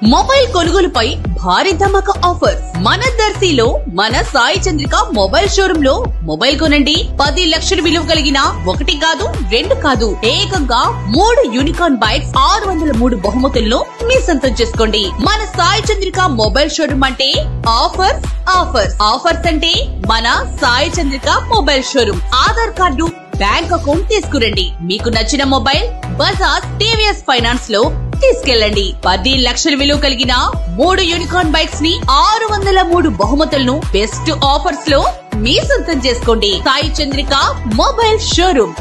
Mobile కొనుగోలుపై భారీ ధమాకా offer మన దర్శిలో మన సాయి చంద్రిక మొబైల్ షోరూమ్ లో మొబైల్ కొనండి 10 లక్షల విలువ కలిగిన 1 కాదు 2 కాదు ఏకంగా 3 యూనికార్న్ బైక్స్ 603 బహుమతులను మీ సొంతం చేసుకోండి। మన సాయి చంద్రిక మొబైల్ షోరూమ్ అంటే ఆఫర్స్ ఆఫర్స్ ఆఫర్స్ అంటే మన Sai Chandrika mobile showroom. Aadhaar card bank account తీసుకురండి, మీకు నచ్చిన మొబైల్ బజాజ్ టీవీఎస్ ఫైనాన్స్ లో తీసుకెళ్ళండి। 10 లక్షల విలువ కలిగిన 3 యూనికార్న్ బైక్స్ ని 603 బహుమతులను బెస్ట్ ఆఫర్స్ లో మీ సొంతం చేసుకోండి। Sai Chandrika mobile showroom,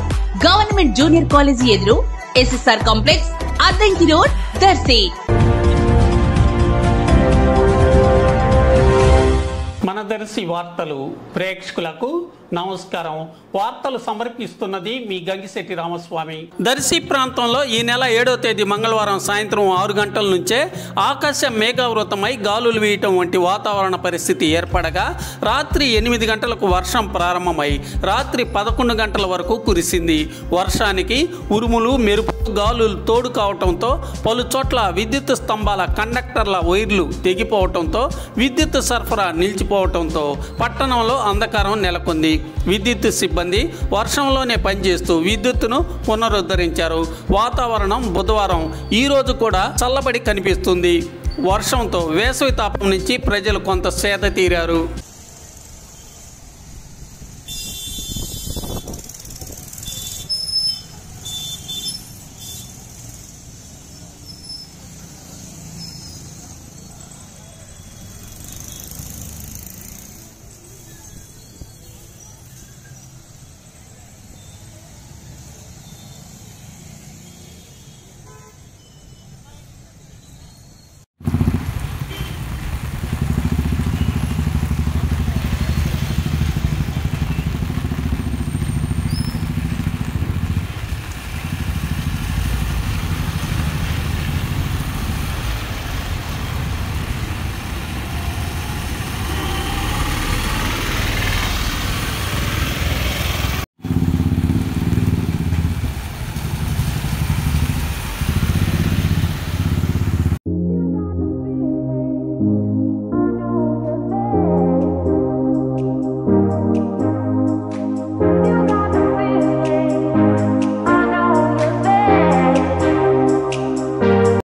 government junior college ఎదురు, SSR complex, Addanki road, Darsi. మన దర్శి వార్తలు ప్రేక్షకులకు నమస్కారం। వార్తలు సమర్పిస్తున్నది మీ గంగిశెట్టి రామస్వామి। దర్శి ప్రాంతంలో ఈ నెల 7వ తేదీ మంగళవారం సాయంత్రం 6 గంటల నుంచే ఆకాశం మేఘావృతమై గాలులు వేయటం వంటి వాతావరణ పరిస్థితి ఏర్పడగా రాత్రి 8 గంటలకు వర్షం ప్రారంభమై రాత్రి 11 గంటల వరకు కురిసింది। వర్షానికి ఉరుములు మెరుపు గాలులు తోడు కావటంతో పలు చోట్ల విద్యుత్ స్తంభాల కండక్టర్ల వైర్లు తెగిపోవటంతో విద్యుత్ సరఫరా నిలిచిపోవటంతో పట్టణంలో అంధకారం నెలకొంది। విద్యుత్ సిబ్బంది వర్షంలోనే పనిచేస్తూ విద్యుత్తును పునరుద్ధరించారు। వాతావరణం బుధవారం ఈ రోజు కూడా చల్లబడి కనిపిస్తుంది। వర్షంతో వేసవి తాపం నుంచి ప్రజలు కొంత సేద తీరారు।